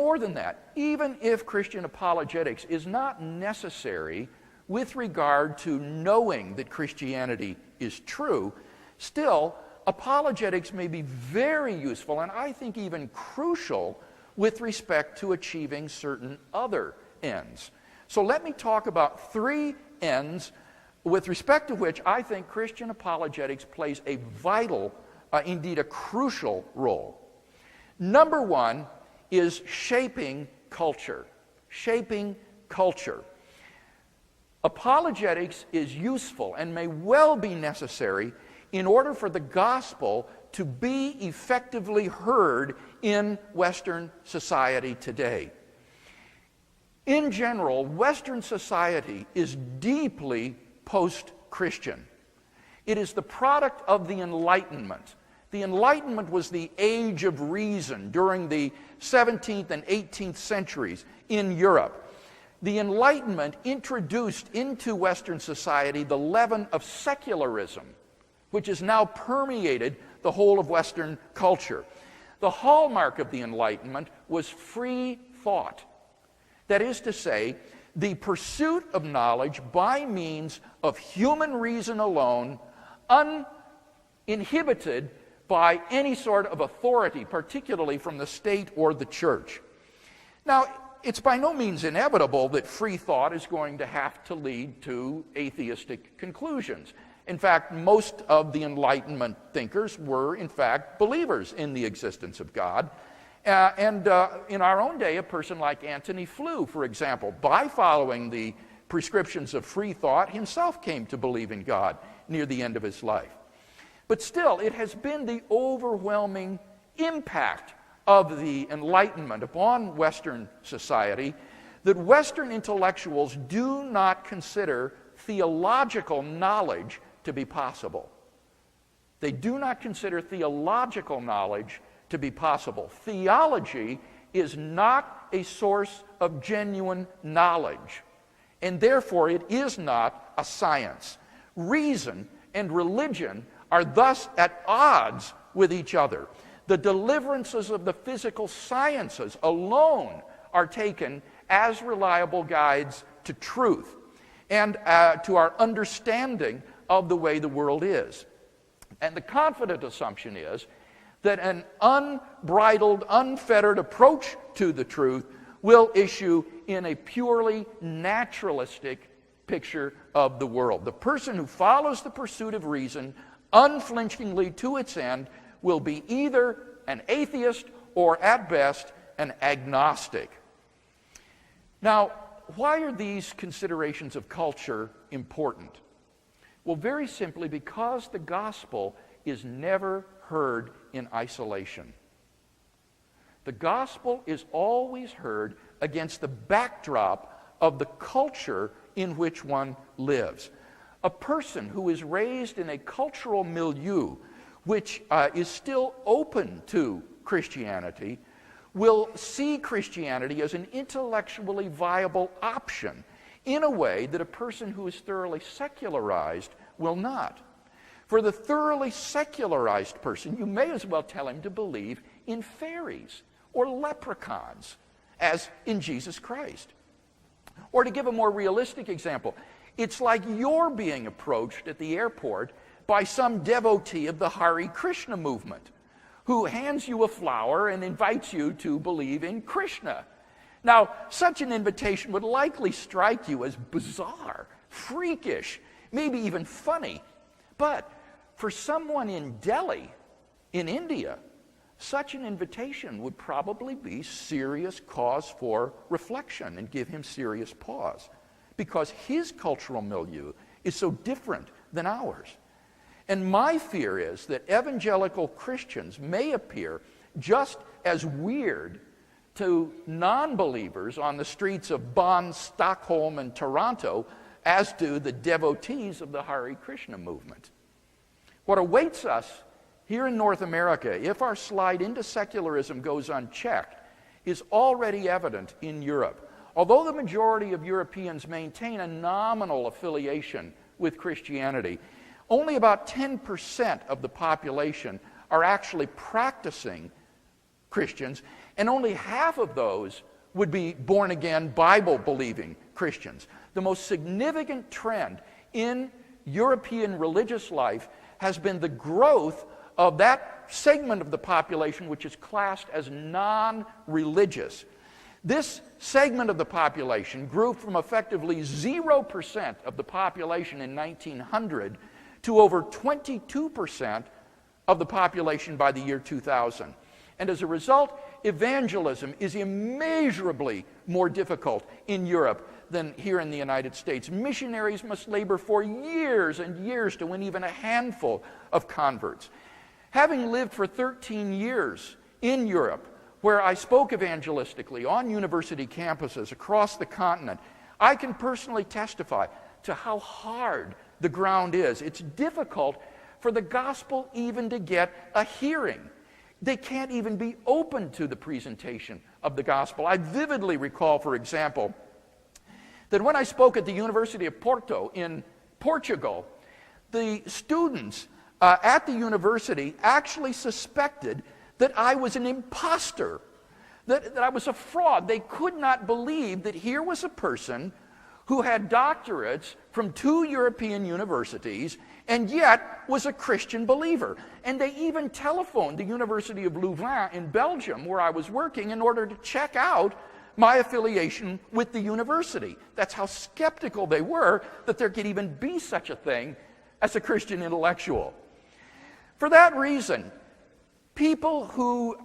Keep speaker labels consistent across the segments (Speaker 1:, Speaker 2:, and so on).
Speaker 1: more than that. Even if Christian apologetics is not necessary with regard to knowing that Christianity is true, still, apologetics may be very useful, and I think even crucial, with respect to achieving certain other ends. So let me talk about three ends with respect to which I think Christian apologetics plays a vital, indeed a crucial role. Number one is shaping culture. Shaping culture. Apologetics is useful and may well be necessary in order for the gospel to be effectively heard in Western society today. In general, Western society is deeply post-Christian. It is the product of the Enlightenment. The Enlightenment was the age of reason during the 17th and 18th centuries in Europe. The Enlightenment introduced into Western society the leaven of secularism, which has now permeated the whole of Western culture. The hallmark of the Enlightenment was free thought. That is to say, the pursuit of knowledge by means of human reason alone, uninhibited by any sort of authority, particularly from the state or the church. Now, it's by no means inevitable that free thought is going to have to lead to atheistic conclusions. In fact, most of the Enlightenment thinkers were, in fact, believers in the existence of God. In our own day, a person like Antony Flew, for example, by following the prescriptions of free thought, himself came to believe in God near the end of his life. But still, it has been the overwhelming impact of the Enlightenment upon Western society that Western intellectuals do not consider theological knowledge to be possible. They do not consider theological knowledge to be possible. Theology is not a source of genuine knowledge, and therefore it is not a science. Reason and religion are thus at odds with each other. The deliverances of the physical sciences alone are taken as reliable guides to truth and to our understanding of the way the world is. And the confident assumption is that an unbridled, unfettered approach to the truth will issue in a purely naturalistic picture of the world. The person who follows the pursuit of reason unflinchingly to its end will be either an atheist or, at best, an agnostic. Now, why are these considerations of culture important? Well, very simply because the gospel is never heard in isolation. The gospel is always heard against the backdrop of the culture in which one lives. A person who is raised in a cultural milieu which is still open to Christianity will see Christianity as an intellectually viable option in a way that a person who is thoroughly secularized will not. For the thoroughly secularized person, you may as well tell him to believe in fairies or leprechauns as in Jesus Christ. Or to give a more realistic example, it's like you're being approached at the airport by some devotee of the Hare Krishna movement who hands you a flower and invites you to believe in Krishna. Now, such an invitation would likely strike you as bizarre, freakish, maybe even funny. But for someone in Delhi, in India, such an invitation would probably be serious cause for reflection and give him serious pause, because his cultural milieu is so different than ours. And my fear is that evangelical Christians may appear just as weird to non-believers on the streets of Bonn, Stockholm, and Toronto as do the devotees of the Hare Krishna movement. What awaits us here in North America, if our slide into secularism goes unchecked, is already evident in Europe. Although the majority of Europeans maintain a nominal affiliation with Christianity, only about 10% of the population are actually practicing Christians, and only half of those would be born-again, Bible-believing Christians. The most significant trend in European religious life has been the growth of that segment of the population which is classed as non-religious. This segment of the population grew from effectively 0% of the population in 1900 to over 22% of the population by the year 2000. And as a result, evangelism is immeasurably more difficult in Europe than here in the United States. Missionaries must labor for years and years to win even a handful of converts. Having lived for 13 years in Europe, where I spoke evangelistically on university campuses across the continent, I can personally testify to how hard the ground is. It's difficult for the gospel even to get a hearing. They can't even be open to the presentation of the gospel. I vividly recall, for example, that when I spoke at the University of Porto in Portugal, the students at the university actually suspected that I was an imposter, that I was a fraud. They could not believe that here was a person who had doctorates from 2 European universities and yet was a Christian believer. And they even telephoned the University of Louvain in Belgium, where I was working, in order to check out my affiliation with the university. That's how skeptical they were that there could even be such a thing as a Christian intellectual. For that reason, people who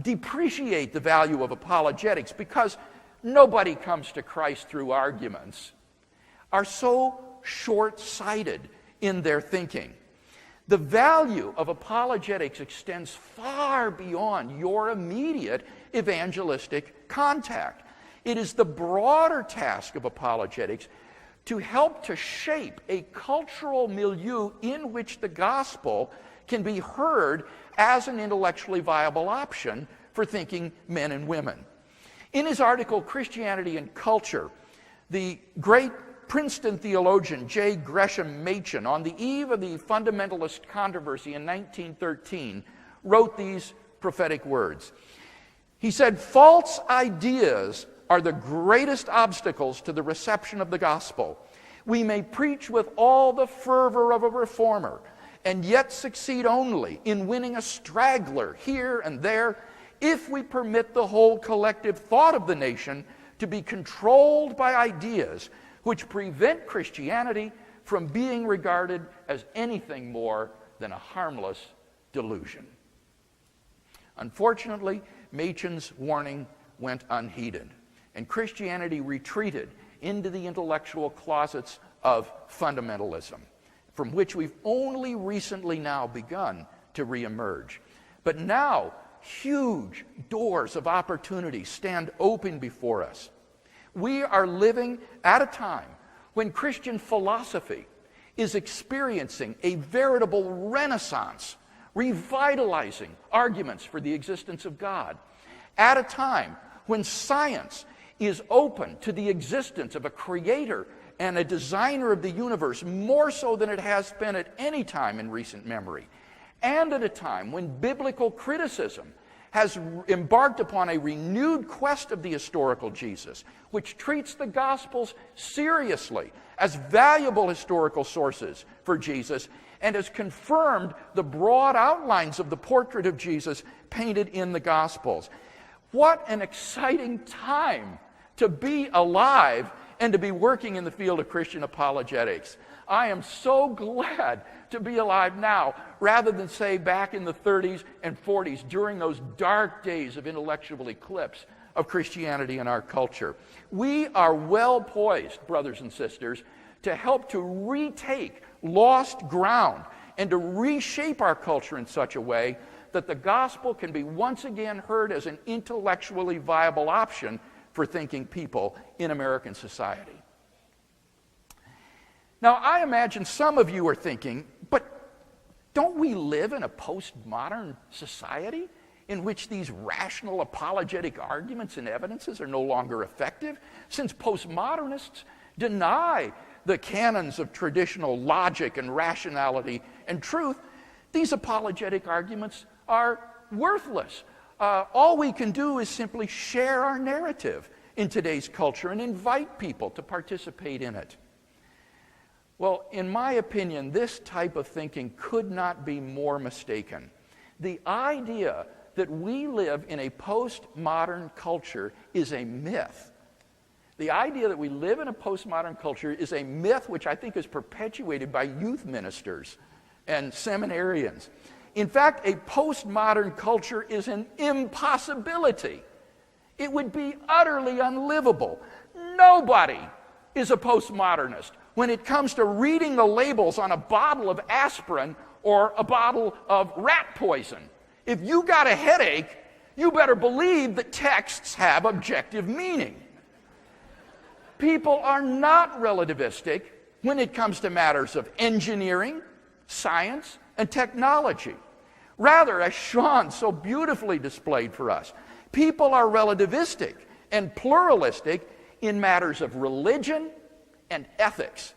Speaker 1: depreciate the value of apologetics because nobody comes to Christ through arguments are so short-sighted in their thinking. The value of apologetics extends far beyond your immediate evangelistic contact. It is the broader task of apologetics to help to shape a cultural milieu in which the gospel can be heard as an intellectually viable option for thinking men and women. In his article, Christianity and Culture, the great Princeton theologian J. Gresham Machen, on the eve of the fundamentalist controversy in 1913, wrote these prophetic words. He said, "False ideas are the greatest obstacles to the reception of the gospel. We may preach with all the fervor of a reformer, and yet succeed only in winning a straggler here and there if we permit the whole collective thought of the nation to be controlled by ideas which prevent Christianity from being regarded as anything more than a harmless delusion." Unfortunately, Machen's warning went unheeded, and Christianity retreated into the intellectual closets of fundamentalism, from which we've only recently now begun to reemerge. But now, huge doors of opportunity stand open before us. We are living at a time when Christian philosophy is experiencing a veritable renaissance, revitalizing arguments for the existence of God. At a time when science is open to the existence of a creator and a designer of the universe more so than it has been at any time in recent memory. And at a time when biblical criticism has embarked upon a renewed quest of the historical Jesus, which treats the Gospels seriously as valuable historical sources for Jesus, and has confirmed the broad outlines of the portrait of Jesus painted in the Gospels. What an exciting time to be alive and to be working in the field of Christian apologetics. I am so glad to be alive now, rather than, say, back in the 30s and 40s, during those dark days of intellectual eclipse of Christianity in our culture. We are well poised, brothers and sisters, to help to retake lost ground and to reshape our culture in such a way that the gospel can be once again heard as an intellectually viable option for thinking people in American society. Now, I imagine some of you are thinking, but don't we live in a postmodern society in which these rational apologetic arguments and evidences are no longer effective? Since postmodernists deny the canons of traditional logic and rationality and truth, these apologetic arguments are worthless. all we can do is simply share our narrative in today's culture and invite people to participate in it. Well, in my opinion, this type of thinking could not be more mistaken. The idea that we live in a postmodern culture is a myth. The idea that we live in a postmodern culture is a myth which I think is perpetuated by youth ministers and seminarians. In fact, a postmodern culture is an impossibility. It would be utterly unlivable. Nobody is a postmodernist when it comes to reading the labels on a bottle of aspirin or a bottle of rat poison. If you got a headache, you better believe that texts have objective meaning. People are not relativistic when it comes to matters of engineering, science, and technology. Rather, as Sean so beautifully displayed for us, people are relativistic and pluralistic in matters of religion and ethics.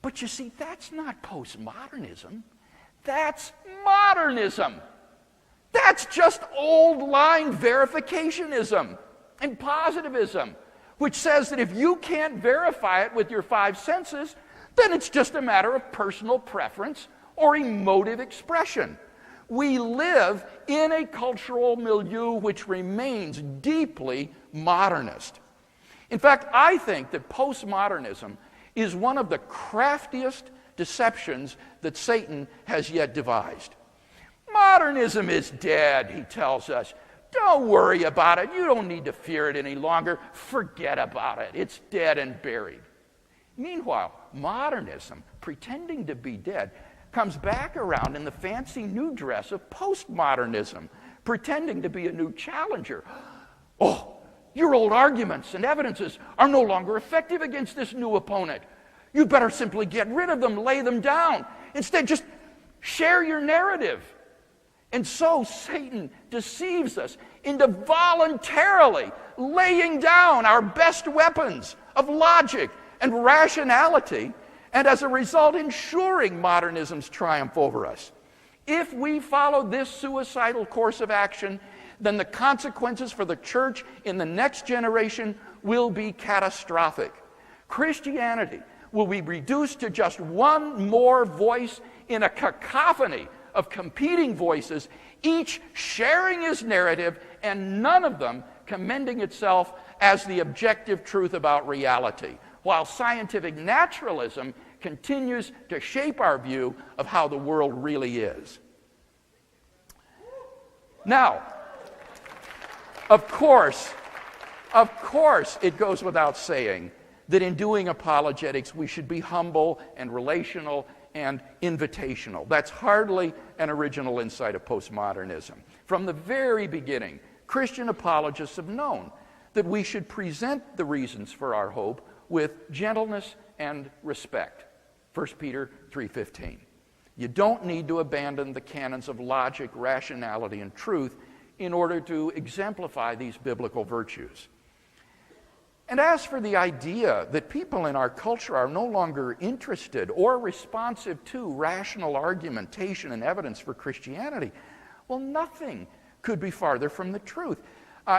Speaker 1: But you see, that's not postmodernism. That's modernism. That's just old-line verificationism and positivism, which says that if you can't verify it with your five senses, then it's just a matter of personal preference or emotive expression. We live in a cultural milieu which remains deeply modernist. In fact, I think that postmodernism is one of the craftiest deceptions that Satan has yet devised. Modernism is dead, he tells us. Don't worry about it. You don't need to fear it any longer. Forget about it. It's dead and buried. Meanwhile, modernism, pretending to be dead, comes back around in the fancy new dress of postmodernism, pretending to be a new challenger. Oh, your old arguments and evidences are no longer effective against this new opponent. You better simply get rid of them, lay them down. Instead, just share your narrative. And so Satan deceives us into voluntarily laying down our best weapons of logic and rationality, and as a result ensuring modernism's triumph over us. If we follow this suicidal course of action, then the consequences for the church in the next generation will be catastrophic. Christianity will be reduced to just one more voice in a cacophony of competing voices, each sharing his narrative and none of them commending itself as the objective truth about reality, while scientific naturalism continues to shape our view of how the world really is. Now, of course, it goes without saying that in doing apologetics, we should be humble and relational and invitational. That's hardly an original insight of postmodernism. From the very beginning, Christian apologists have known that we should present the reasons for our hope with gentleness and respect. 1 Peter 3:15. You don't need to abandon the canons of logic, rationality, and truth in order to exemplify these biblical virtues. And as for the idea that people in our culture are no longer interested or responsive to rational argumentation and evidence for Christianity, well, nothing could be farther from the truth.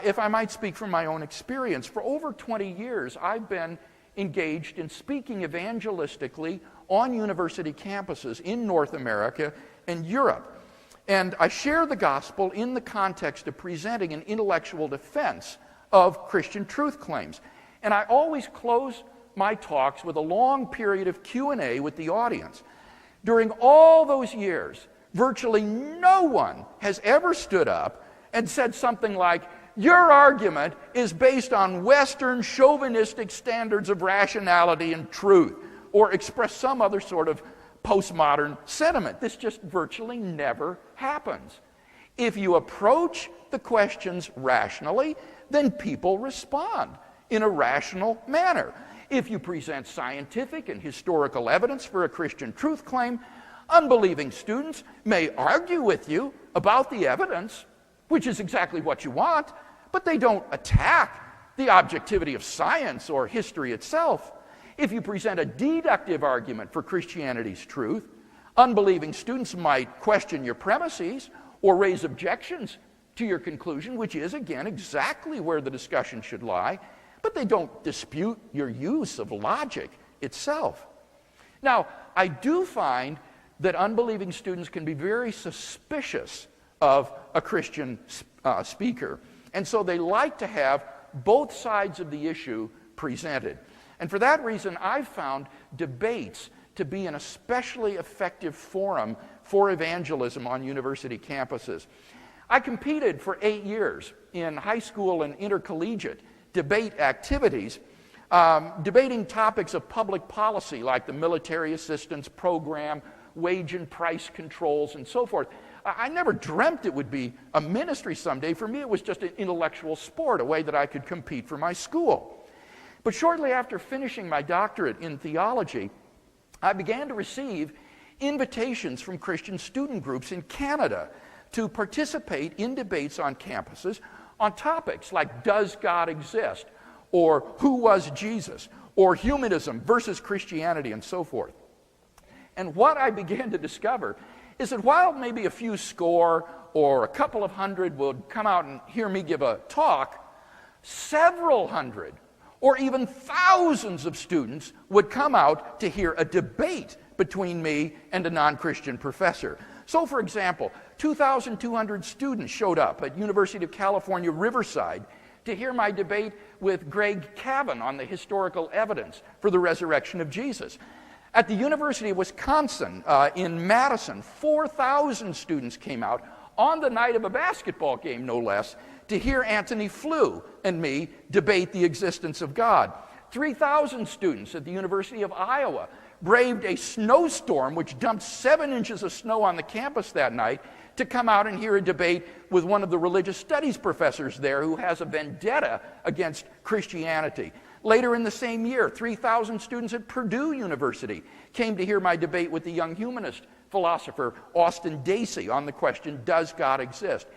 Speaker 1: If I might speak from my own experience, for over 20 years, I've been engaged in speaking evangelistically on university campuses in North America and Europe. And I share the gospel in the context of presenting an intellectual defense of Christian truth claims. And I always close my talks with a long period of Q&A with the audience. During all those years, virtually no one has ever stood up and said something like, "Your argument is based on Western chauvinistic standards of rationality and truth," or express some other sort of postmodern sentiment. This just virtually never happens. If you approach the questions rationally, then people respond in a rational manner. If you present scientific and historical evidence for a Christian truth claim, unbelieving students may argue with you about the evidence, which is exactly what you want, but they don't attack the objectivity of science or history itself. If you present a deductive argument for Christianity's truth, unbelieving students might question your premises or raise objections to your conclusion, which is, again, exactly where the discussion should lie, but they don't dispute your use of logic itself. Now, I do find that unbelieving students can be very suspicious of a Christian speaker, and so they like to have both sides of the issue presented. And for that reason, I've found debates to be an especially effective forum for evangelism on university campuses. I competed for 8 years in high school and intercollegiate debate activities, debating topics of public policy like the military assistance program, wage and price controls, and so forth. I never dreamt it would be a ministry someday. For me, it was just an intellectual sport, a way that I could compete for my school. But shortly after finishing my doctorate in theology, I began to receive invitations from Christian student groups in Canada to participate in debates on campuses on topics like, does God exist? Or who was Jesus? Or humanism versus Christianity, and so forth. And what I began to discover is that while maybe a few score or a couple of hundred would come out and hear me give a talk, several hundred or even thousands of students would come out to hear a debate between me and a non-Christian professor. So, for example, 2,200 students showed up at University of California, Riverside to hear my debate with Greg Cavan on the historical evidence for the resurrection of Jesus. At the University of Wisconsin in Madison, 4,000 students came out on the night of a basketball game, no less, to hear Anthony Flew and me debate the existence of God. 3,000 students at the University of Iowa braved a snowstorm which dumped 7 inches of snow on the campus that night to come out and hear a debate with one of the religious studies professors there who has a vendetta against Christianity. Later in the same year, 3,000 students at Purdue University came to hear my debate with the young humanist philosopher Austin Dacey on the question, does God exist?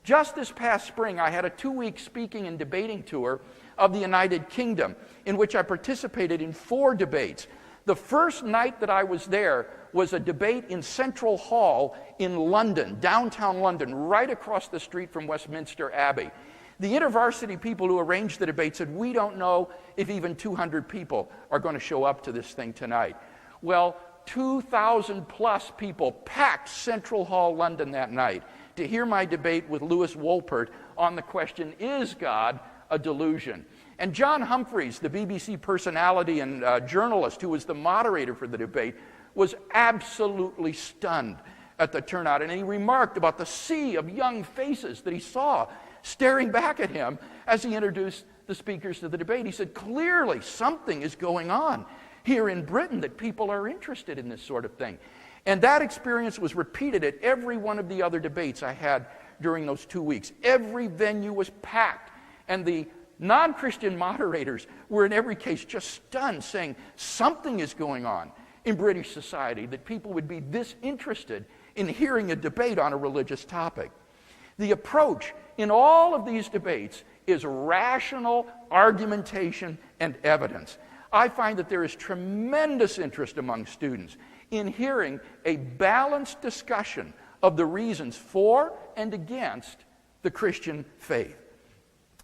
Speaker 1: Just this past spring, I had a 2-week speaking and debating tour of the United Kingdom in which I participated in 4 debates. The first night that I was there was a debate in Central Hall in London, downtown London, right across the street from Westminster Abbey. The InterVarsity people who arranged the debate said, we don't know if even 200 people are going to show up to this thing tonight. Well, 2,000 plus people packed Central Hall, London that night to hear my debate with Lewis Wolpert on the question, is God a delusion? And John Humphreys, the BBC personality and journalist who was the moderator for the debate, was absolutely stunned at the turnout. And he remarked about the sea of young faces that he saw staring back at him as he introduced the speakers to the debate. He said, clearly something is going on here in Britain that people are interested in this sort of thing. And that experience was repeated at every one of the other debates I had during those 2 weeks. Every venue was packed, and the non-Christian moderators were in every case just stunned, saying something is going on in British society that people would be this interested in hearing a debate on a religious topic. The approach in all of these debates is rational argumentation and evidence. I find that there is tremendous interest among students in hearing a balanced discussion of the reasons for and against the Christian faith.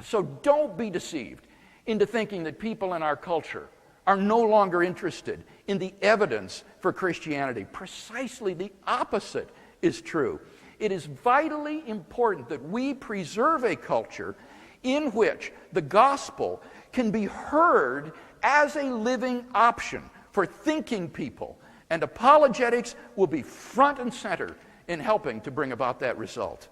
Speaker 1: So don't be deceived into thinking that people in our culture are no longer interested in the evidence for Christianity. Precisely the opposite is true. It is vitally important that we preserve a culture in which the gospel can be heard as a living option for thinking people, and apologetics will be front and center in helping to bring about that result.